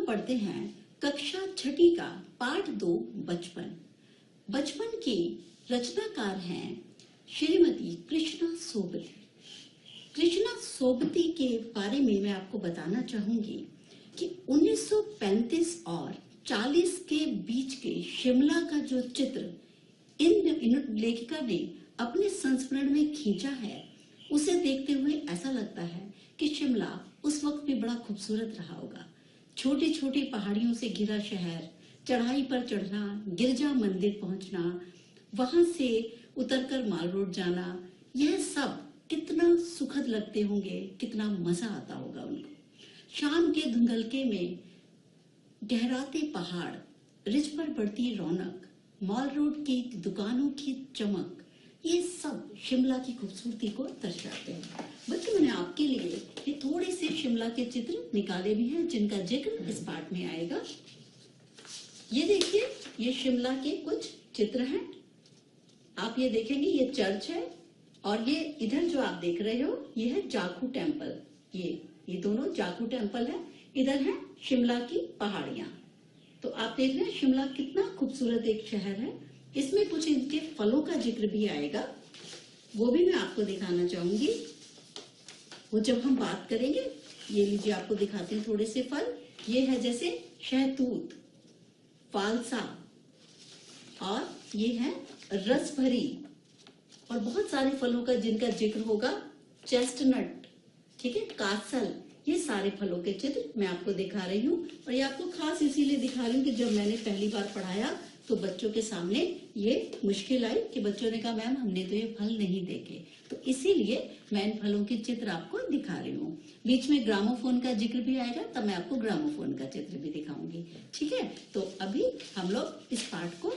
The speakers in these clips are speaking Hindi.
लोग पढ़ते हैं कक्षा छठी का पाठ 2 बचपन। बचपन की रचनाकार हैं श्रीमती कृष्णा सोबती। कृष्णा सोबती के बारे में मैं आपको बताना चाहूंगी कि 1935 और 40 के बीच के शिमला का जो चित्र इन लेखिका ने अपने संस्मरण में खींचा है, उसे देखते हुए ऐसा लगता है कि शिमला उस वक्त भी बड़ा खूबसूरत रहा होगा। छोटी छोटी पहाड़ियों से घिरा शहर, चढ़ाई पर चढ़ना, गिरजा मंदिर पहुंचना, वहां से उतरकर माल रोड जाना, यह सब कितना सुखद लगते होंगे, कितना मजा आता होगा उनको। शाम के धुंधलके में गहराते पहाड़, रिज पर बढ़ती रौनक, मॉल रोड की दुकानों की चमक, ये सब शिमला की खूबसूरती को दर्शाते हैं। बल्कि मैंने आपके लिए ये थोड़े से शिमला के चित्र निकाले भी हैं जिनका जिक्र इस पाठ में आएगा। ये देखिए, ये शिमला के कुछ चित्र हैं। आप ये देखेंगे, ये चर्च है और ये इधर जो आप देख रहे हो ये है जाखू टेम्पल। ये दोनों जाखू टेम्पल है। इधर है शिमला की पहाड़ियां। तो आप देख रहे हैं शिमला कितना खूबसूरत एक शहर है। इसमें कुछ इनके फलों का जिक्र भी आएगा, वो भी मैं आपको दिखाना चाहूंगी। वो जब हम बात करेंगे, ये लीजिए आपको दिखाते हैं थोड़े से फल। ये है जैसे शहतूत, फालसा, और ये है रस भरी, और बहुत सारे फलों का जिनका जिक्र होगा, चेस्टनट, ठीक है, कासल, ये सारे फलों के चित्र मैं आपको दिखा रही हूँ। और ये आपको खास इसीलिए दिखा रही हूँ कि जब मैंने पहली बार पढ़ाया तो बच्चों के सामने ये मुश्किल आई कि बच्चों ने कहा मैम हमने तो ये फल नहीं देखे, तो इसीलिए मैं इन फलों के चित्र आपको दिखा रही हूँ। बीच में ग्रामोफोन का जिक्र भी आएगा, तब मैं आपको ग्रामोफोन का चित्र भी दिखाऊंगी, ठीक है। तो अभी हम लोग इस पाठ को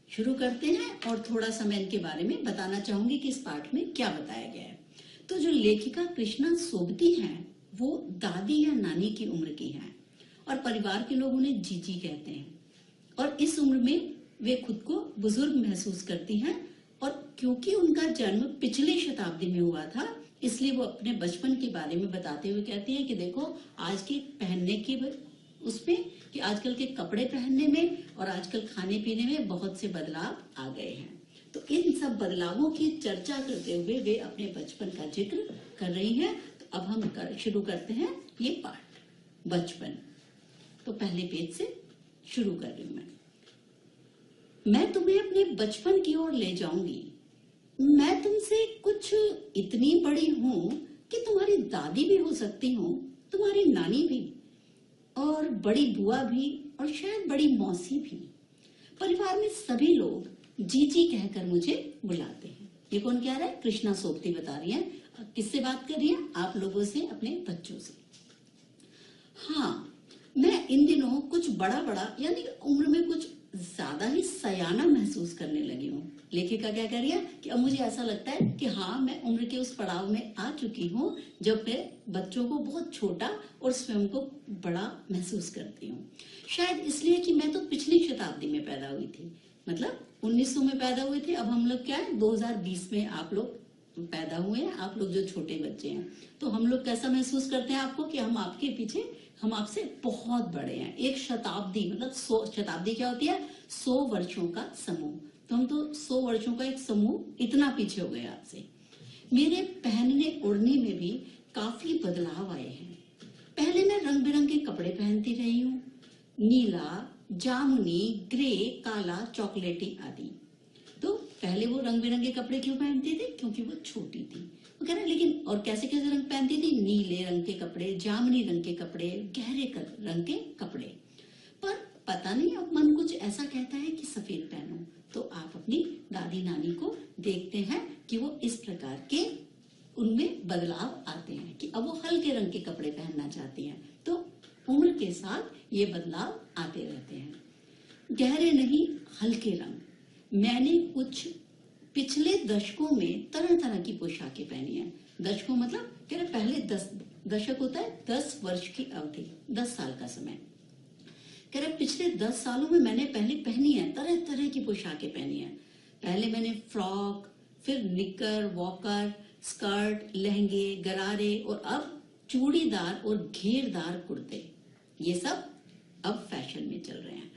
शुरू करते हैं और थोड़ा सा मैं इनके बारे में बताना चाहूंगी कि इस पाठ में क्या बताया गया है। तो जो लेखिका कृष्णा सोबती हैं वो दादी या नानी की उम्र की हैं और परिवार के लोग उन्हें जीजी कहते हैं। और इस उम्र में वे खुद को बुजुर्ग महसूस करती हैं, और क्योंकि उनका जन्म पिछली शताब्दी में हुआ था, इसलिए वो अपने बचपन के बारे में बताते हुए कहती है कि देखो आज के पहनने के उसमें, कि आजकल के कपड़े पहनने में और आजकल खाने पीने में बहुत से बदलाव आ गए हैं। तो इन सब बदलावों की चर्चा करते हुए वे अपने बचपन का जिक्र कर रही हैं। तो अब हम शुरू करते हैं ये पाठ, बचपन। तो पहले पेज से शुरू कर रही हूं मैं तुम्हें अपने बचपन की ओर ले जाऊंगी। मैं तुमसे कुछ इतनी बड़ी हूं कि तुम्हारी दादी भी हो सकती हूँ, तुम्हारी नानी भी, और बड़ी बुआ भी, और शायद बड़ी मौसी भी। परिवार में सभी लोग जीजी कहकर मुझे बुलाते हैं। ये कौन कह रहा है? कृष्णा सोबती बता रही है। किससे बात कर रही है? आप लोगों से, अपने बच्चों से। हाँ, मैं इन दिनों कुछ बड़ा यानी उम्र में कुछ ज्यादा ही सयाना महसूस करने लगी हूँ। लेखिका क्या कह रही है कि अब मुझे ऐसा लगता है कि हाँ, मैं उम्र के उस पड़ाव में आ चुकी हूँ जब मैं बच्चों को बहुत छोटा और स्वयं को बड़ा महसूस करती हूँ। शायद इसलिए कि मैं तो पिछली शताब्दी में पैदा हुई थी, मतलब 1900 में पैदा हुए थे। अब हम लोग क्या है, 2020 में आप लोग पैदा हुए हैं, आप लोग जो छोटे बच्चे हैं। तो हम लोग कैसा महसूस करते हैं आपको कि हम आपके पीछे, हम आपसे बहुत बड़े हैं। एक शताब्दी, मतलब 100 शताब्दी क्या होती है? 100 वर्षों का समूह। तो हम तो 100 वर्षों का एक समूह इतना पीछे हो गए आपसे। मेरे पहनने ओढ़ने में भी काफी बदलाव आए हैं। पहले मैं रंग बिरंगे कपड़े पहनती रही हूँ, नीला, जामुनी, ग्रे, काला, चॉकलेटी आदि। तो पहले वो रंग बिरंगे कपड़े क्यों पहनती थी? क्योंकि वो छोटी थी। वो कह रहे लेकिन और कैसे कैसे रंग पहनती थी? नीले रंग के कपड़े, जामुनी रंग के कपड़े, गहरे रंग के कपड़े। पर पता नहीं अब मन कुछ ऐसा कहता है कि सफेद पहनो। तो आप अपनी दादी नानी को देखते हैं कि वो इस प्रकार के उनमें बदलाव आते हैं कि अब वो हल्के रंग के कपड़े पहनना चाहती हैं। तो उम्र के साथ ये बदलाव आते रहते हैं। गहरे नहीं, हल्के रंग। मैंने कुछ पिछले दशकों में तरह तरह की पोशाकें पहनी है। दशकों मतलब कह रहे पहले 10 दशक होता है 10 वर्ष की अवधि, 10 साल का समय। कह रहे पिछले 10 सालों में मैंने पहले पहनी है, तरह तरह की पोशाकें पहनी है। पहले मैंने फ्रॉक, फिर निकर, वॉकर, स्कर्ट, लहंगे, गरारे, और अब चूड़ीदार और घेरदार कुर्ते। ये सब अब फैशन में चल रहे हैं।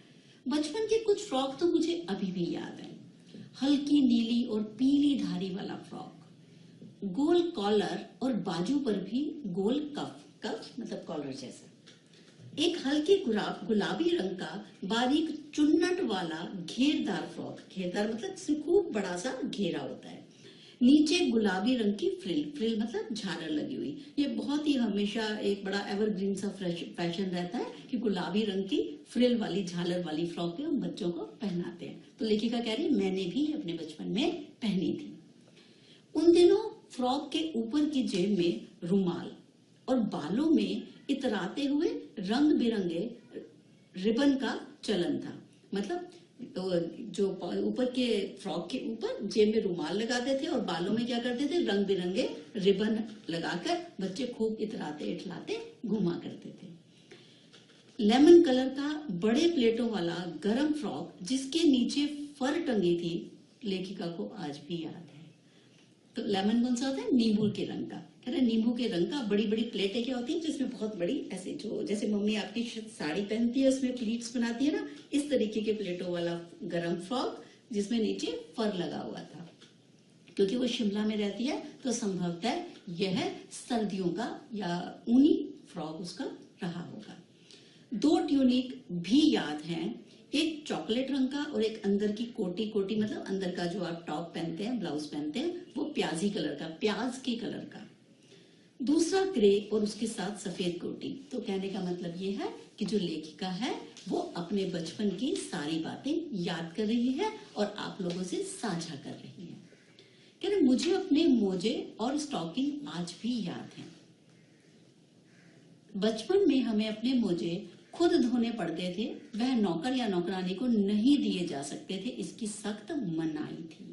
बचपन के कुछ फ्रॉक तो मुझे अभी भी याद है। हल्की नीली और पीली धारी वाला फ्रॉक, गोल कॉलर और बाजू पर भी गोल कफ मतलब कॉलर जैसा, एक हल्के गुलाबी रंग का बारीक चुन्नट वाला घेरदार फ्रॉक, घेरदार मतलब इसमें खूब बड़ा सा घेरा होता है, नीचे गुलाबी रंग की फ्रिल मतलब झालर लगी हुई। ये बहुत ही हमेशा एक बड़ा एवरग्रीन सा फैशन रहता है कि गुलाबी रंग की फ्रिल वाली झालर वाली फ्रॉक हम बच्चों को पहनाते हैं। तो लेखिका कह रही मैंने भी अपने बचपन में पहनी थी। उन दिनों फ्रॉक के ऊपर की जेब में रुमाल और बालों में इतराते हुए रंग बिरंगे रिबन का चलन था। मतलब जो ऊपर के फ्रॉक के ऊपर जेब में रुमाल लगाते थे और बालों में क्या करते थे, रंग बिरंगे रिबन लगाकर बच्चे खूब इतराते इठलाते घुमा करते थे। लेमन कलर का बड़े प्लेटों वाला गरम फ्रॉक जिसके नीचे फर टंगी थी, लेखिका को आज भी याद है। तो लेमन कौन सा होता है, नींबू के रंग का। कह रहे नींबू के रंग का, बड़ी बड़ी प्लेटें क्या होती हैं जिसमें बहुत बड़ी ऐसे, जो जैसे मम्मी आपकी साड़ी पहनती है उसमें प्लीट्स बनाती है ना, इस तरीके के प्लेटों वाला गरम फ्रॉक जिसमें नीचे फर लगा हुआ था। क्योंकि वो शिमला में रहती है तो संभवतः यह सर्दियों का या ऊनी फ्रॉक उसका रहा होगा। 2 ट्यूनिक भी याद हैं, एक चॉकलेट रंग का और एक अंदर की कोटी मतलब अंदर का जो आप टॉप पहनते हैं, ब्लाउज पहनते हैं, वो प्याजी कलर का, प्याज के कलर का। दूसरा ग्रे और उसके साथ सफेद कोटी। तो कहने का मतलब ये है कि जो लेखिका है वो अपने बचपन की सारी बातें याद कर रही है और आप लोगों से साझा कर रही है। कह रहे मुझे अपने मोजे और स्टॉकिंग आज भी याद हैं। बचपन में हमें अपने मोजे खुद धोने पड़ते थे, वह नौकर या नौकरानी को नहीं दिए जा सकते थे, इसकी सख्त मनाही थी।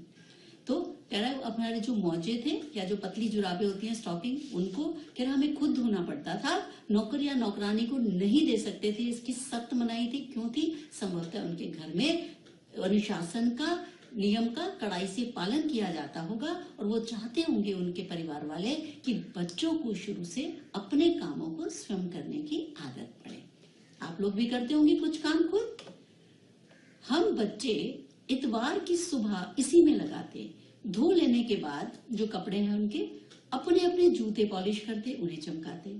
तो कह रहा है हमारे जो मोजे थे या जो पतली जुराबें होती हैं स्टॉकिंग, उनको कह रहा हमें खुद धोना पड़ता था, नौकर या नौकरानी को नहीं दे सकते थे, इसकी सख्त मनाही थी। क्यों थी? संभवतः उनके घर में अनुशासन का, नियम का कड़ाई से पालन किया जाता होगा और वो चाहते होंगे उनके परिवार वाले कि बच्चों को शुरू से अपने कामों को स्वयं करने की आदत पड़े। आप लोग भी करते होंगे कुछ काम खुद। हम बच्चे इतवार की सुबह इसी में लगाते, धो लेने के बाद जो कपड़े हैं उनके अपने अपने जूते पॉलिश करते, उन्हें चमकाते।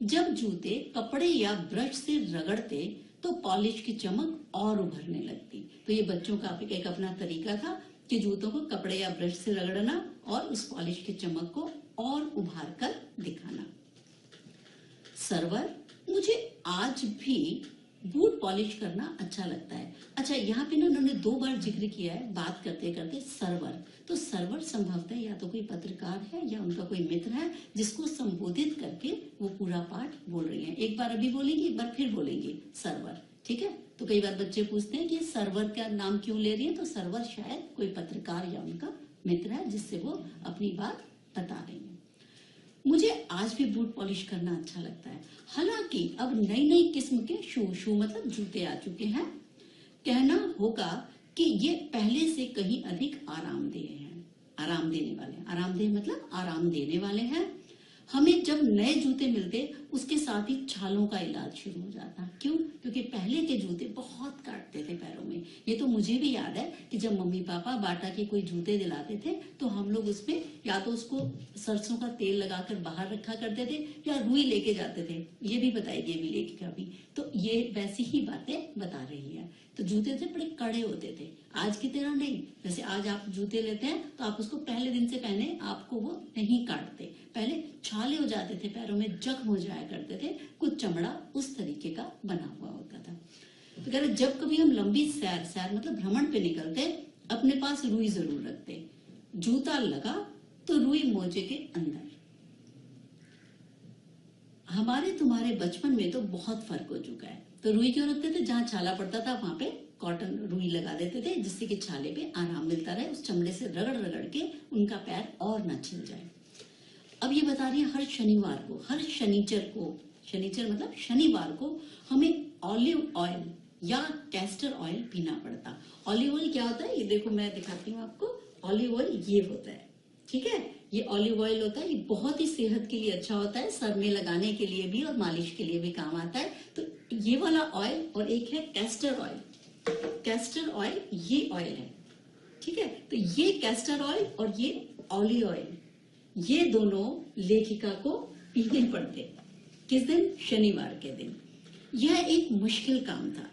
जब जूते कपड़े या ब्रश से रगड़ते तो पॉलिश की चमक और उभरने लगती। तो ये बच्चों का एक अपना तरीका था कि जूतों को कपड़े या ब्रश से रगड़ना और उस पॉलिश की चमक को और उभार कर दिखाना। सर्वर, मुझे आज भी बूट पॉलिश करना अच्छा लगता है। अच्छा, यहाँ पे ना उन्होंने 2 बार जिक्र किया है बात करते करते सर्वर। तो सर्वर संभवतः या तो कोई पत्रकार है या उनका कोई मित्र है जिसको संबोधित करके वो पूरा पाठ बोल रही है। एक बार अभी बोलेंगे, एक बार फिर बोलेंगे सर्वर, ठीक है। तो कई बार बच्चे पूछते हैं कि सर्वर का नाम क्यों ले रही है, तो सर्वर शायद कोई पत्रकार या उनका मित्र है जिससे वो अपनी बात बता रही है। मुझे आज भी बूट पॉलिश करना अच्छा लगता है। हालांकि अब नई नई किस्म के शू मतलब जूते आ चुके हैं। कहना होगा कि ये पहले से कहीं अधिक आरामदेह हैं, आराम देने वाले हैं। आरामदेह मतलब आराम देने वाले हैं। हमें जब नए जूते मिलते उसके साथ ही छालों का इलाज शुरू हो जाता। क्यों? क्योंकि पहले के जूते बहुत काटते थे पैरों में। ये तो मुझे भी याद है कि जब मम्मी पापा बाटा के कोई जूते दिलाते थे तो हम लोग उसमें या तो उसको सरसों का तेल लगाकर बाहर रखा करते थे या रुई लेके जाते थे। ये भी बताएगी अभी लेखिका भी। तो ये वैसी ही बातें बता रही है। तो जूते थे बड़े कड़े होते थे, आज की तरह नहीं। जैसे आज आप जूते लेते हैं तो आप उसको पहले दिन से पहने, आपको वो नहीं काटते। पहले छाले हो जाते थे पैरों में, जख्म हो जाया करते थे, कुछ चमड़ा उस तरीके का बना हुआ होता था। तो कह रहे जब कभी हम लंबी सैर मतलब भ्रमण पे निकलते, अपने पास रुई जरूर रखते। जूता लगा तो रुई मोजे के अंदर। हमारे तुम्हारे बचपन में तो बहुत फर्क हो चुका है। तो रुई क्यों रखते थे? जहां छाला पड़ता था वहां पे कॉटन रुई लगा देते थे जिससे कि छाले पे आराम मिलता रहे, उस चमड़े से रगड़ रगड़ के उनका पैर और न छिल जाए। अब ये बता रही है हर शनिवार को, हर शनिचर को, शनिचर मतलब शनिवार को हमें ऑलिव ऑयल या कैस्टर ऑयल पीना पड़ता। ऑलिव ऑयल क्या होता है ये देखो मैं दिखाती हूँ आपको। ऑलिव ऑयल ये होता है, ठीक है। ये ऑलिव ऑयल होता है, ये बहुत ही सेहत के लिए अच्छा होता है, सर में लगाने के लिए भी और मालिश के लिए भी काम आता है। तो ये वाला ऑयल और एक है कैस्टर ऑयल। कैस्टर ऑयल ये ऑयल है, ठीक है। तो ये कैस्टर ऑयल और ये ऑलिव ऑयल, ये दोनों लेखिका को पीने पड़ते। किस दिन? शनिवार के दिन। यह एक मुश्किल काम था।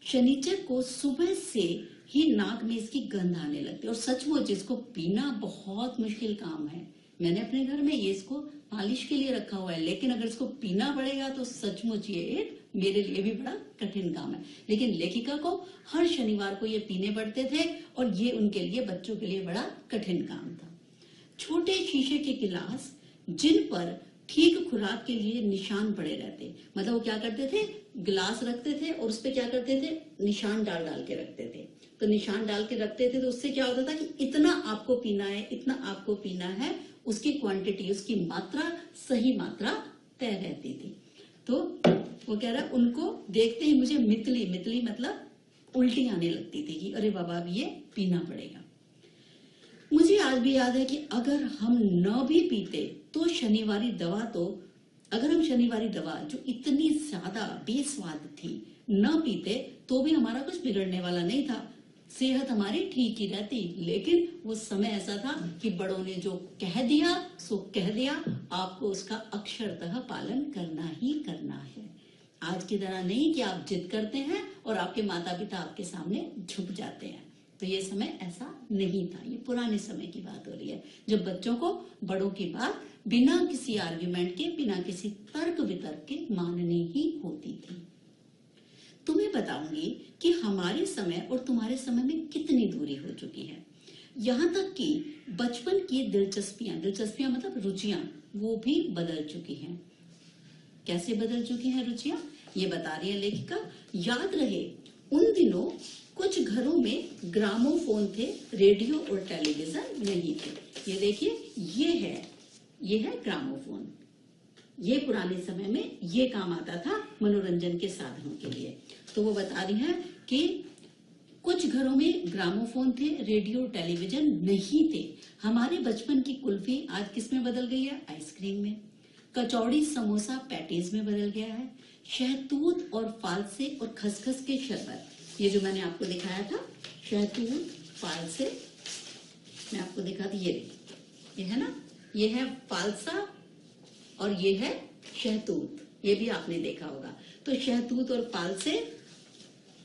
शनिचर को सुबह से ही नाक में इसकी गंध आने लगती, और सचमुच इसको पीना बहुत मुश्किल काम है। मैंने अपने घर में ये इसको मालिश के लिए रखा हुआ है, लेकिन अगर इसको पीना पड़ेगा तो सचमुच ये एक मेरे लिए भी बड़ा कठिन काम है। लेकिन लेखिका को हर शनिवार को ये पीने पड़ते थे, और ये उनके लिए, बच्चों के लिए बड़ा कठिन काम था। छोटे शीशे के गिलास जिन पर ठीक खुराक के लिए निशान पड़े रहते, मतलब वो क्या करते थे, गिलास रखते थे और उस पे क्या करते थे, निशान डाल डाल के रखते थे। तो निशान डाल के रखते थे तो उससे क्या होता था कि इतना आपको पीना है, इतना आपको पीना है, उसकी क्वांटिटी, उसकी मात्रा, सही मात्रा तय रहती थी। तो वो कह रहा, उनको देखते ही मुझे मितली, मितली मतलब उल्टी आने लगती थी कि अरे बाबा अब ये पीना पड़ेगा। मुझे आज भी याद है कि अगर हम न भी पीते तो शनिवारी दवा, तो अगर हम शनिवारी दवा जो इतनी ज्यादा बेस्वाद थी न पीते तो भी हमारा कुछ बिगड़ने वाला नहीं था, सेहत हमारी ठीक ही रहती। लेकिन वो समय ऐसा था कि बड़ों ने जो कह दिया सो कह दिया, आपको उसका अक्षरतः पालन करना ही करना है। आज की तरह नहीं कि आप जिद करते हैं और आपके माता पिता आपके सामने झुक जाते हैं। तो ये समय ऐसा नहीं था, ये पुराने समय की बात हो रही है, जब बच्चों को बड़ों की बात बिना किसी आर्ग्यूमेंट के, बिना किसी तर्क वितर्क के माननी ही होती थी। तुम्हें बताऊंगी कि हमारे समय और तुम्हारे समय में कितनी दूरी हो चुकी है। यहाँ तक कि बचपन की दिलचस्पियां मतलब रुचियां, वो भी बदल चुकी हैं। कैसे बदल चुकी हैं रुचियां, ये बता रही है लेखिका। याद रहे उन दिनों कुछ घरों में ग्रामोफोन थे, रेडियो और टेलीविजन नहीं थे। ये देखिए, ये है ग्रामोफोन। ये पुराने समय में ये काम आता था मनोरंजन के साधनों के लिए। तो वो बता रही है कि कुछ घरों में ग्रामोफोन थे, रेडियो, टेलीविजन नहीं थे। हमारे बचपन की कुल्फी आज किस में बदल गई है? आइसक्रीम में। कचौड़ी, समोसा पैटीज में बदल गया है। शहतूत और फालसे और खसखस के शरबत, ये जो मैंने आपको दिखाया था, शहतूत, फालसे, मैं आपको दिखाती, ये है ना, ये है फालसा और ये है शहतूत, ये भी आपने देखा होगा। तो शहतूत और फालसे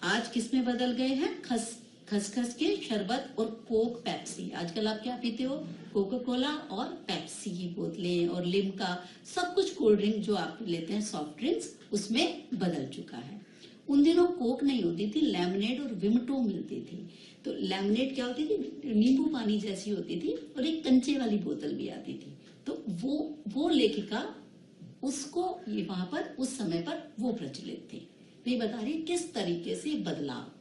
आज किस में बदल गए हैं? खसखस के शरबत और कोक, पेप्सी। आजकल आप क्या पीते हो? कोका कोला और पेप्सी की बोतलें और लिम्का, सब कुछ कोल्ड ड्रिंक जो आप लेते हैं, सॉफ्ट ड्रिंक्स, उसमें बदल चुका है। उन दिनों कोक नहीं होती थी, लेमनेड और विमटो मिलती थी। तो लेमनेड क्या होती थी? नींबू पानी जैसी होती थी, और एक कंचे वाली बोतल भी आती थी। तो वो लेखिका उसको ये वहां पर उस समय पर वो प्रचलित थी। ये बता रही किस तरीके से बदलाव,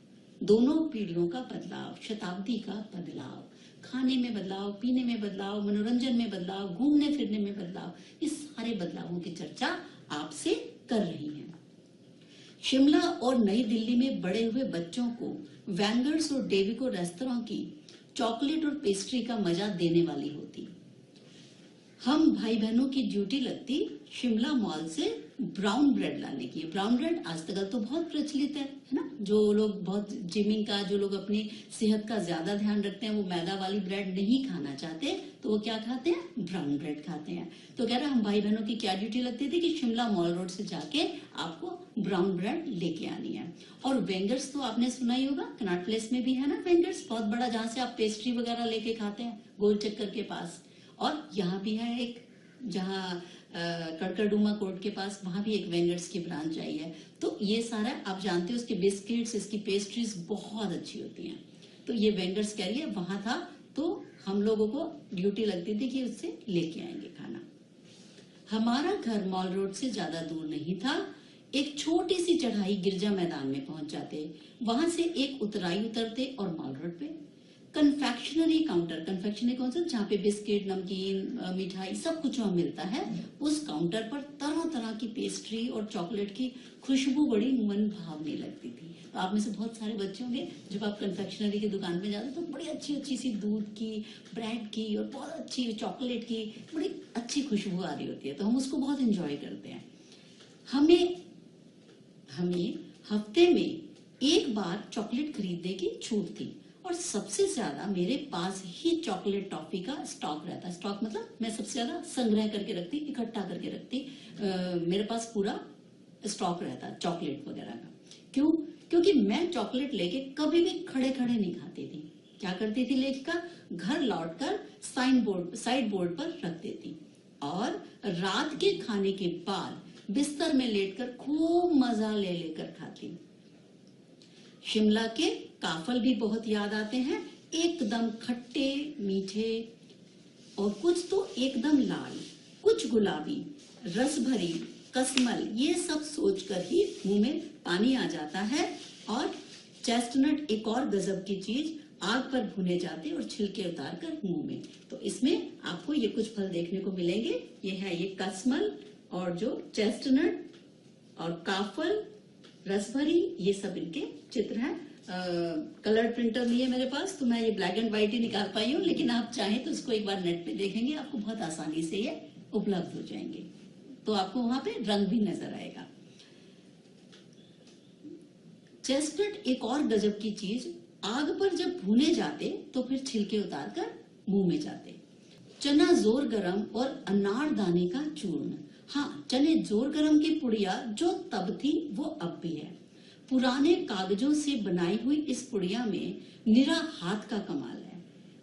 दोनों पीढ़ियों का बदलाव, शताब्दी का बदलाव, खाने में बदलाव, पीने में बदलाव, मनोरंजन में बदलाव, घूमने फिरने में बदलाव, इस सारे बदलावों की चर्चा आपसे कर रही है। शिमला और नई दिल्ली में बड़े हुए बच्चों को वैंगर्स और डेविको रेस्तरां की चॉकलेट और पेस्ट्री का मजा देने वाली होती। हम भाई बहनों की ड्यूटी लगती शिमला मॉल से ब्राउन ब्रेड लाने की। ब्राउन ब्रेड आजकल तो बहुत प्रचलित है ना। जो लोग बहुत जिमिंग का, जो लोग अपनी सेहत का ज्यादा ध्यान रखते हैं, वो मैदा वाली ब्रेड नहीं खाना चाहते, तो वो क्या खाते हैं? ब्राउन ब्रेड खाते हैं। तो कह रहा हम भाई बहनों की क्या ड्यूटी लगती थी कि शिमला मॉल रोड से जाके आपको ब्राउन ब्रेड लेके आनी है। और वेंगर्स तो आपने सुना ही होगा, कनॉट प्लेस में भी है ना वेंगर्स, बहुत बड़ा, जहां से आप पेस्ट्री वगैरह लेके खाते हैं, गोल चक्कर के पास। और यहाँ भी है एक, जहाँ कड़कड़डूमा कोर्ट के पास, वहां भी एक वेंगर्स की ब्रांच आई है। तो ये सारा आप जानते हो, उसके बिस्किट्स, इसकी पेस्ट्रीज बहुत अच्छी होती हैं। तो ये वेंगर्स कह रही है वहां था, तो हम लोगों को ड्यूटी लगती थी कि उससे लेके आएंगे खाना। हमारा घर मॉल रोड से ज्यादा दूर नहीं था। एक छोटी सी चढ़ाई गिरजा मैदान में पहुंच जाते, वहां से एक उतराई उतरते और मॉल रोड पे कन्फेक्शनरी काउंटर, कन्फेक्शनरी कौन सा, जहाँ पे बिस्किट, नमकीन, मिठाई सब कुछ वहां मिलता है, उस काउंटर पर तरह तरह की पेस्ट्री और चॉकलेट की खुशबू बड़ी मन भावने लगती थी। तो आप में से बहुत सारे बच्चे होंगे, जब आप कन्फेक्शनरी की दुकान में जाते तो बड़ी अच्छी अच्छी सी दूध की, ब्रेड की और बहुत अच्छी चॉकलेट की बड़ी अच्छी खुशबू आ रही होती है, तो हम उसको बहुत इंजॉय करते हैं। हमें हफ्ते में एक बार चॉकलेट खरीदने की छूट थी और सबसे ज्यादा मेरे पास ही चॉकलेट टॉफी का स्टॉक रहता। स्टॉक मतलब मैं सबसे ज्यादा संग्रह करके रखती, इकट्ठा करके रखती। मेरे पास पूरा स्टॉक रहता चॉकलेट वगैरह का। क्यों? क्योंकि मैं चॉकलेट लेके कभी भी खड़े खड़े नहीं खाती थी। क्या करती थी लेकर घर लौटकर साइड बोर्ड पर रख देती और रात के खाने के बाद बिस्तर में लेटकर खूब मजा ले लेकर खाती। शिमला के काफल भी बहुत याद आते हैं, एकदम खट्टे मीठे और कुछ तो एकदम लाल, कुछ गुलाबी, रस भरी, कसमल। ये सब सोचकर ही मुंह में पानी आ जाता है। और चेस्टनट एक और गजब की चीज, आग पर भुने जाते और छिलके उतार कर मुंह में। तो इसमें आपको ये कुछ फल देखने को मिलेंगे। ये है ये कसमल और जो चेस्टनट और काफल, रसभरी, ये सब इनके चित्र हैं। कलर प्रिंटर नहीं है मेरे पास तो मैं ये ब्लैक एंड व्हाइट ही निकाल पाई हूँ, लेकिन आप चाहें तो इसको एक बार नेट पे देखेंगे, आपको बहुत आसानी से ये उपलब्ध हो जाएंगे। तो आपको वहां पे रंग भी नजर आएगा। चेस्टनट एक और गजब की चीज, आग पर जब भुने जाते तो फिर छिलके उतार कर मुंह में जाते। चना जोर गरम और अनारदाने का चूर्ण। हाँ, चने जोर गरम की पुड़िया जो तब थी वो अब भी है। पुराने कागजों से बनाई हुई इस पुड़िया में निरा हाथ का कमाल है।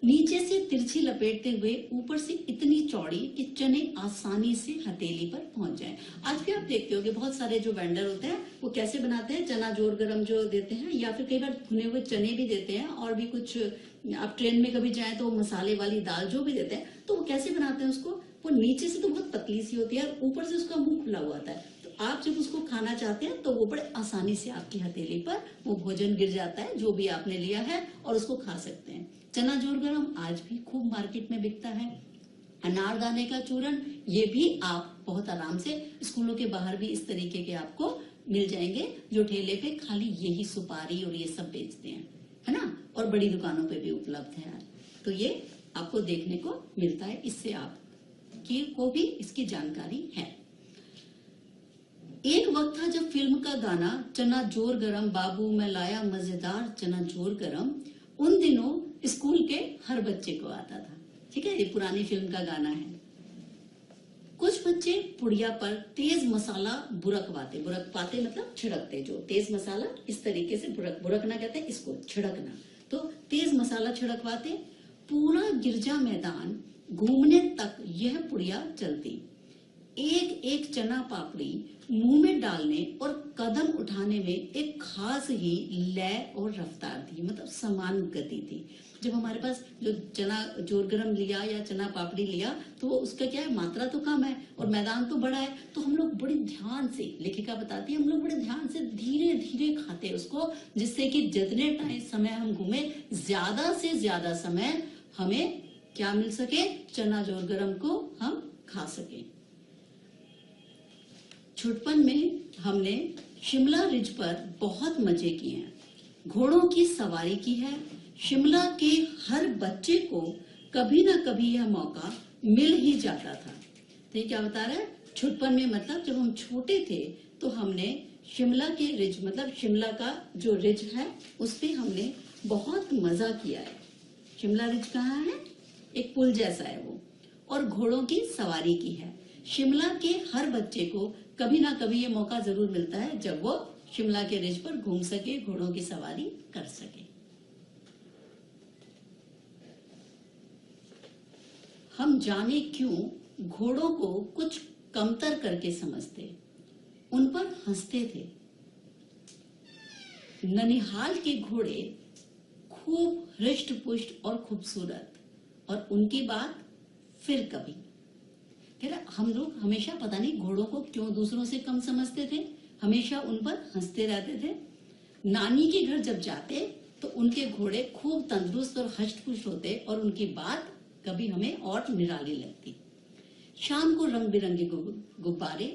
नीचे से तिरछी लपेटते हुए ऊपर से इतनी चौड़ी कि चने आसानी से हथेली पर पहुंच जाएं। आज भी आप देखते हो कि बहुत सारे जो वेंडर होते हैं वो कैसे बनाते हैं, चना जोर गरम जो देते हैं या फिर कई बार भुने हुए चने भी देते हैं और भी कुछ, आप ट्रेन में कभी जाएं तो मसाले वाली दाल जो भी देते हैं तो वो कैसे बनाते हैं उसको, वो नीचे से तो बहुत पतली सी होती है और ऊपर से उसका मुंह खुला हुआ होता है। तो आप जब उसको खाना चाहते हैं तो वो बड़े आसानी से आपकी हथेली पर वो भोजन गिर जाता है जो भी आपने लिया है और उसको खा सकते हैं। चना जोर गरम आज भी खूब मार्केट में बिकता है। अनारदाने का चूरन, ये भी आप बहुत आराम से स्कूलों के बाहर भी इस तरीके के आपको मिल जाएंगे जो ठेले पे खाली यही सुपारी और ये सब बेचते हैं, है ना, और बड़ी दुकानों पे भी उपलब्ध है आज। तो ये आपको देखने को मिलता है, इससे आप को भी इसकी जानकारी है। एक वक्त था जब फिल्म का गाना चना जोर गरम बाबू मैं लाया मजेदार चना जोर गरम, उन दिनों स्कूल के हर बच्चे को आता था। ठीक है, ये पुरानी फिल्म का गाना है। कुछ बच्चे पुड़िया पर तेज मसाला बुरकवाते, बुरकवाते मतलब छिड़कते, जो तेज मसाला इस तरीके से बुरकना कहते हैं इसको, छिड़कना। तो तेज मसाला छिड़कवाते, पूरा गिरजा मैदान घूमने तक यह पुड़िया चलती। एक एक चना पापड़ी मुंह में डालने और कदम उठाने में एक खास ही लय और रफ्तार थी, मतलब समान गति थी। जब हमारे पास जो चना जोर गरम लिया या चना पापड़ी लिया तो उसका क्या है, मात्रा तो कम है और मैदान तो बड़ा है, तो हम लोग बड़े ध्यान से, लेखिका बताती है, हम लोग बड़े ध्यान से धीरे धीरे खाते उसको, जिससे कि जितने टाइम समय हम घूमे ज्यादा से ज्यादा समय हमें क्या मिल सके, चना जोर गरम को हम खा सके। छुटपन में हमने शिमला रिज पर बहुत मजे किए हैं, घोड़ों की सवारी की है। शिमला के हर बच्चे को कभी ना कभी यह मौका मिल ही जाता था। तो क्या बता रहा है, छुटपन में मतलब जब हम छोटे थे तो हमने शिमला के रिज, मतलब शिमला का जो रिज है उस पे हमने बहुत मजा किया है। शिमला रिज कहाँ है, एक पुल जैसा है वो, और घोड़ों की सवारी की है। शिमला के हर बच्चे को कभी ना कभी ये मौका जरूर मिलता है जब वो शिमला के रिज पर घूम सके, घोड़ों की सवारी कर सके। हम जाने क्यों घोड़ों को कुछ कमतर करके समझते, उन पर हंसते थे। ननिहाल के घोड़े खूब हृष्ट पुष्ट और खूबसूरत, और उनकी बात फिर कभी। हम लोग हमेशा पता नहीं घोड़ों को क्यों दूसरों से कम समझते थे, हमेशा उन पर हंसते रहते थे। नानी के घर जब जाते तो उनके घोड़े खूब तंदुरुस्त और हष्ट पुष्ट होते और उनकी बात कभी हमें और निराली लगती। शाम को रंग बिरंगे गुब्बारे,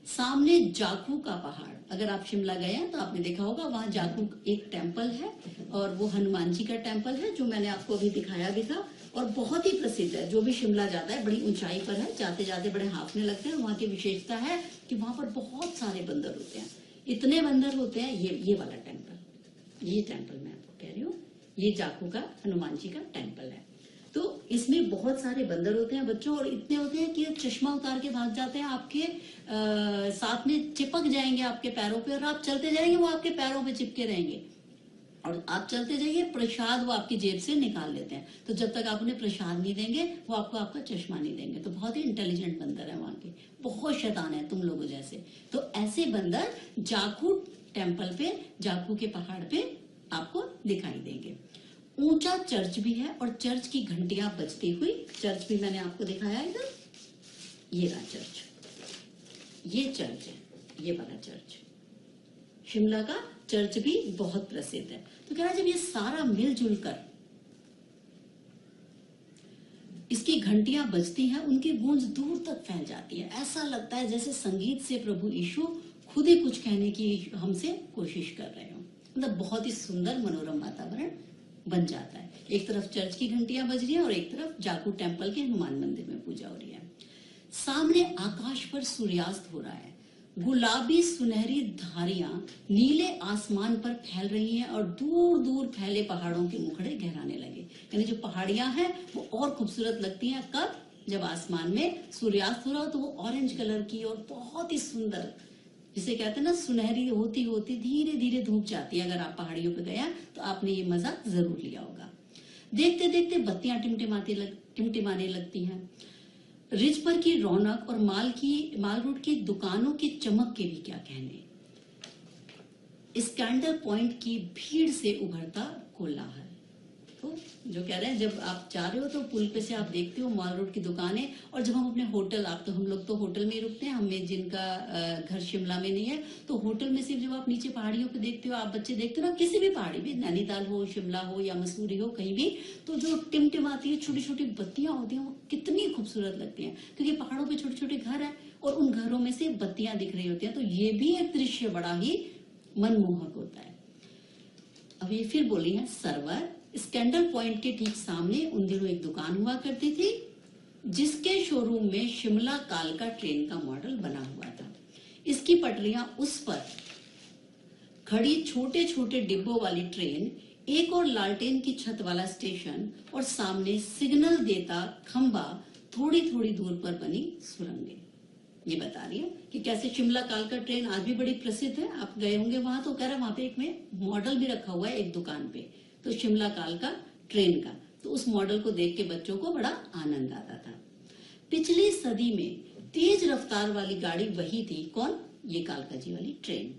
सामने जाखू का पहाड़। अगर आप शिमला गए हैं तो आपने देखा होगा वहां जाखू एक टेम्पल है और वो हनुमान जी का टेम्पल है जो मैंने आपको अभी दिखाया भी था और बहुत ही प्रसिद्ध है। जो भी शिमला जाता है बड़ी ऊंचाई पर है, जाते जाते बड़े हांफने लगते हैं। वहां की विशेषता है कि वहां पर बहुत सारे बंदर होते हैं। इतने बंदर होते हैं। ये वाला टेम्पल, ये टेम्पल मैं आपको कह रही हूँ, ये जाखू का हनुमान जी का टेम्पल है। तो इसमें बहुत सारे बंदर होते हैं बच्चों, और इतने होते हैं कि चश्मा उतार के भाग जाते हैं, आपके साथ में चिपक जाएंगे आपके पैरों पे, और आप चलते जाएंगे वो आपके पैरों पे चिपके रहेंगे, और आप चलते जाइए, प्रसाद वो आपकी जेब से निकाल लेते हैं। तो जब तक आप उन्हें प्रसाद नहीं देंगे वो आपको आपका चश्मा नहीं देंगे। तो बहुत ही इंटेलिजेंट बंदर है वहां के, बहुत शैतान है तुम लोगों जैसे। तो ऐसे बंदर जाखू टेम्पल पे, जाखू के पहाड़ पे आपको दिखाई देंगे। ऊंचा चर्च भी है, और चर्च की घंटियां बजती हुई, चर्च भी मैंने आपको दिखाया इधर, ये रहा चर्च, ये चर्च है, ये वाला चर्च, शिमला का चर्च भी बहुत प्रसिद्ध है। तो कह रहा है जब ये सारा मिलजुल कर इसकी घंटियां बजती हैं, उनकी गूंज दूर तक फैल जाती है। ऐसा लगता है जैसे संगीत से प्रभु यीशु खुद ही कुछ कहने की हमसे कोशिश कर रहे हो। मतलब बहुत ही सुंदर मनोरम वातावरण बन जाता है। एक तरफ चर्च की घंटियां बज रही है और एक तरफ जाखू टेम्पल के हनुमान मंदिर में पूजा हो रही है। सामने आकाश पर सूर्यास्त हो रहा है। गुलाबी सुनहरी धारियां नीले आसमान पर फैल रही हैं, और दूर दूर फैले पहाड़ों के मुखड़े गहराने लगे। यानी जो पहाड़ियां हैं वो और खूबसूरत लगती हैं कब, जब आसमान में सूर्यास्त हो रहा हो, तो वो ऑरेंज कलर की और बहुत ही सुंदर, जिसे कहते हैं ना सुनहरी होती होती धीरे धीरे धूप जाती है। अगर आप पहाड़ियों पे गया तो आपने ये मजा जरूर लिया होगा। देखते देखते बत्तियां टिमटिमाने लगती हैं। रिज पर की रौनक और माल रोड की दुकानों की चमक के भी क्या कहने। स्कैंडल पॉइंट की भीड़ से उभरता कोलाहल। तो जो कह रहे हैं जब आप जा रहे हो तो पुल पे से आप देखते हो माल रोड की दुकानें, और जब हम अपने होटल, आप तो हम लोग तो होटल में ही रुकते हैं, हमें जिनका घर शिमला में नहीं है, तो होटल में सिर्फ जब आप नीचे पहाड़ियों पे देखते हो, आप बच्चे देखते हो ना, किसी भी पहाड़ी भी, नैनीताल हो, शिमला हो या मसूरी हो, कहीं भी, तो जो टिमटिमाती है छोटी छोटी बत्तियां होती हैं वो कितनी खूबसूरत लगती हैं, क्योंकि पहाड़ों पे छोटे छोटे घर है और उन घरों में से बत्तियां दिख रही होती हैं। तो ये भी एक दृश्य बड़ा ही मनमोहक होता है। अब ये फिर बोली है सरवर। स्कैंडल पॉइंट के ठीक सामने उन दिनों एक दुकान हुआ करती थी, जिसके शोरूम में शिमला कालका ट्रेन का मॉडल बना हुआ था। इसकी पटरियां उस पर खड़ी छोटे छोटे डिब्बों वाली ट्रेन, एक और लालटेन की छत वाला स्टेशन, और सामने सिग्नल देता खंबा, थोड़ी थोड़ी दूर पर बनी सुरंगें। ये बता रही है कि कैसे शिमला कालका ट्रेन आज भी बड़ी प्रसिद्ध है। आप गए होंगे वहां, तो कह रहा है वहां पे एक में मॉडल भी रखा हुआ है एक दुकान पे, तो शिमला कालका ट्रेन का। तो उस मॉडल को देख के बच्चों को बड़ा आनंद आता था। पिछली सदी में तेज रफ्तार वाली गाड़ी वही थी, कौन, ये कालका जी वाली ट्रेन।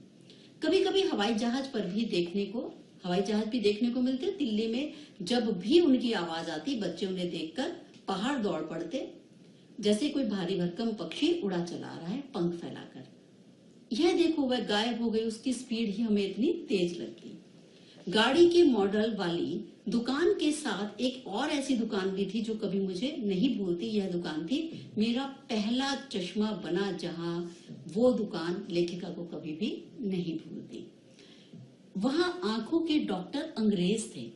कभी कभी हवाई जहाज भी देखने को मिलते। दिल्ली में जब भी उनकी आवाज आती, बच्चे उन्हें देखकर पहाड़ दौड़ पड़ते, जैसे कोई भारी भरकम पक्षी उड़ा चला रहा है पंख फैलाकर। यह देखो वह गायब हो गई, उसकी स्पीड ही हमें इतनी तेज लगती। गाड़ी के मॉडल वाली दुकान के साथ एक और ऐसी दुकान भी थी जो कभी मुझे नहीं भूलती। यह दुकान थी मेरा पहला चश्मा बना जहां, वो दुकान लेखिका को कभी भी नहीं भूलती। वहां आंखों के डॉक्टर अंग्रेज थे।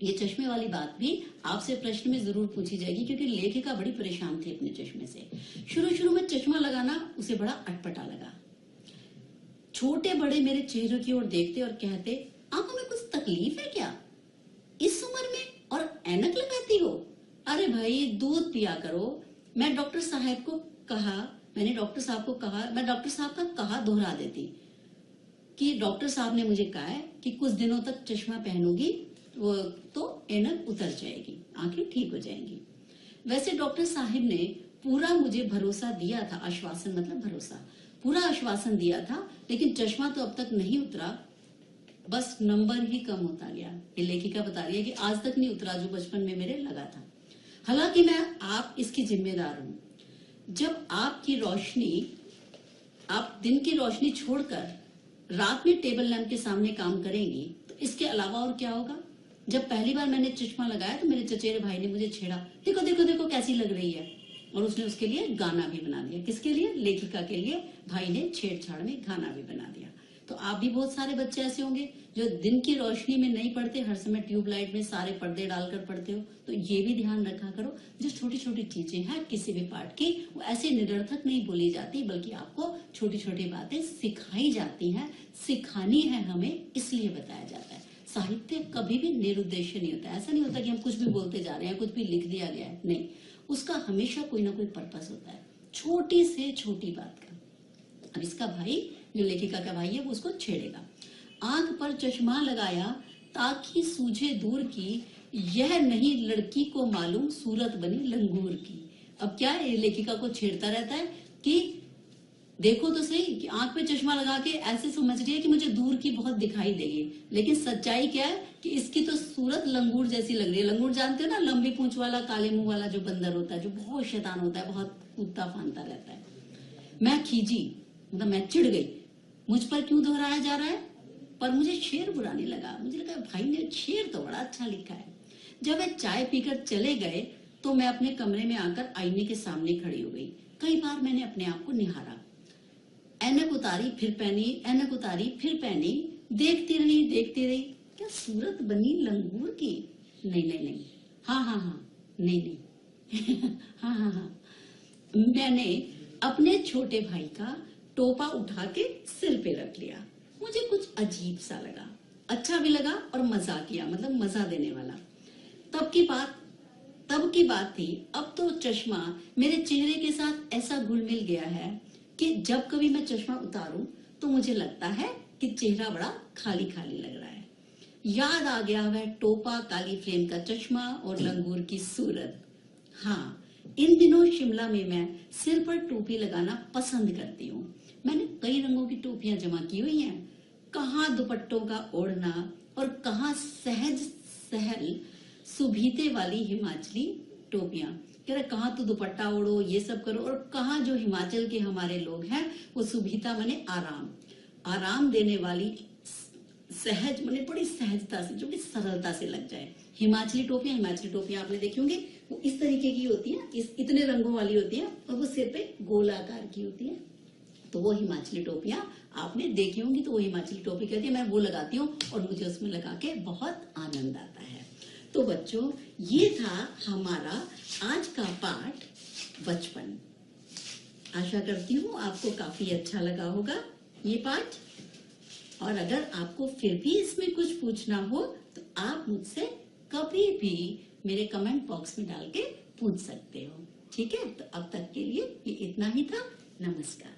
ये चश्मे वाली बात भी आपसे प्रश्न में जरूर पूछी जाएगी, क्योंकि लेखिका बड़ी परेशान थी अपने चश्मे से। शुरू में चश्मा लगाना उसे बड़ा अटपटा लगा। छोटे बड़े मेरे चेहरे की ओर देखते और कहते, आंखों में कुछ तकलीफ है क्या इस उम्र में, और ऐनक लगाती हो? अरे भाई दूध पिया करो। मैं डॉक्टर साहब को कहा, मैं डॉक्टर साहब का कहा दोहरा देती कि डॉक्टर साहब ने मुझे कहा है कि कुछ दिनों तक चश्मा पहनूंगी वो तो ऐनक उतर जाएगी, आंखें ठीक हो जाएंगी। वैसे डॉक्टर साहब ने पूरा मुझे भरोसा दिया था, आश्वासन मतलब भरोसा, पूरा आश्वासन दिया था, लेकिन चश्मा तो अब तक नहीं उतरा, बस नंबर ही कम होता गया। ये लेखिका बता रही है कि आज तक नहीं उतरा जो बचपन में मेरे लगा था। हालांकि मैं आप इसकी जिम्मेदार हूं। जब आपकी रोशनी, आप दिन की रोशनी छोड़कर रात में टेबल लैंप के सामने काम करेंगी, तो इसके अलावा और क्या होगा? जब पहली बार मैंने चश्मा लगाया तो मेरे चचेरे भाई ने मुझे छेड़ा, देखो देखो देखो कैसी लग रही है, और उसने उसके लिए गाना भी बना दिया। किसके लिए? लेखिका के लिए भाई ने छेड़छाड़ में गाना भी बना दिया। तो आप भी बहुत सारे बच्चे ऐसे होंगे जो दिन की रोशनी में नहीं पढ़ते, हर समय ट्यूबलाइट में सारे पर्दे डालकर पढ़ते हो। तो ये भी ध्यान रखा करो, जो छोटी छोटी चीजें हैं किसी भी पाठ की, वो ऐसे निरर्थक नहीं बोली जाती, बल्कि आपको छोटी छोटी बातें सिखाई जाती हैं, सिखानी है हमें, इसलिए बताया जाता है। साहित्य कभी भी निरुद्देश्य नहीं होता। ऐसा नहीं होता कि हम कुछ भी बोलते जा रहे हैं, कुछ भी लिख दिया गया है, नहीं, उसका हमेशा कोई ना कोई पर्पस होता है, छोटी से छोटी बात का। अब इसका भाई, जो लेखिका का भाई है, वो उसको छेड़ेगा। आंख पर चश्मा लगाया ताकि सूझे दूर की, यह नहीं लड़की को मालूम सूरत बनी लंगूर की। अब क्या है, लेखिका को छेड़ता रहता है कि देखो तो सही कि आंख पे चश्मा लगा के ऐसे समझ रही है कि मुझे दूर की बहुत दिखाई देगी, लेकिन सच्चाई क्या है कि इसकी तो सूरत लंगूर जैसी लग रही है। लंगूर जानते हो ना, लंबी पूंछ वाला काले मुंह वाला जो बंदर होता है, जो बहुत शैतान होता है, बहुत कूदता फांदता रहता है। मैं खींची, मतलब मैं चिढ़ गई, मुझ पर क्यों दोहराया जा रहा है, पर मुझे शेर बुरा नहीं लगा। मुझे लगा भाई ने शेर तो बड़ा अच्छा लिखा है। जब वे चाय पीकर चले गए तो मैं अपने कमरे में आकर आईने के सामने खड़ी हो गई। कई बार मैंने अपने आप को निहारा, ऐनक उतारी फिर पहनी, ऐनक उतारी फिर पहनी, देखती रही, क्या सूरत बनी लंगूर की। नहीं नहीं नहीं, हाँ हाँ हाँ, नहीं नहीं हाँ हाँ हाँ। मैंने अपने छोटे भाई का टोपा उठा के सिर पे रख लिया। मुझे कुछ अजीब सा लगा, अच्छा भी लगा और मजाकिया, मतलब मजा देने वाला। तब की बात थी। अब तो चश्मा मेरे चेहरे के साथ ऐसा घुल मिल गया है कि जब कभी मैं चश्मा उतारूं तो मुझे लगता है कि चेहरा बड़ा खाली खाली लग रहा है। याद आ गया वह टोपा, काली फ्रेम का चश्मा और लंगूर की सूरत। हाँ, इन दिनों शिमला में मैं सिर पर टोपी लगाना पसंद करती हूँ। मैंने कई रंगों की टोपियां जमा की हुई हैं, कहाँ दुपट्टों का ओढ़ना और कहाँ सहज सहल सुभीते वाली हिमाचली टोपियां। कह रहे कहाँ तो दुपट्टा ओढ़ो, ये सब करो, और कहाँ जो हिमाचल के हमारे लोग हैं वो सुभीता माने आराम, आराम देने वाली, सहज माने बड़ी सहजता से, जो कि सरलता से लग जाए। हिमाचली टोपियां आपने देखी होंगी, वो इस तरीके की होती है, इतने रंगों वाली होती है, और वो सिर पे गोलाकार की होती है। तो वो हिमाचली टोपियां आपने देखी होंगी, तो वो हिमाचली टोपी कहती है। मैं वो लगाती हूँ और मुझे उसमें लगा के बहुत आनंद आता है। तो बच्चों, ये था हमारा आज का पाठ बचपन। आशा करती हूँ आपको काफी अच्छा लगा होगा ये पाठ। और अगर आपको फिर भी इसमें कुछ पूछना हो तो आप मुझसे कभी भी मेरे कमेंट बॉक्स में डाल के पूछ सकते हो। ठीक है, तो अब तक के लिए ये इतना ही था। नमस्कार।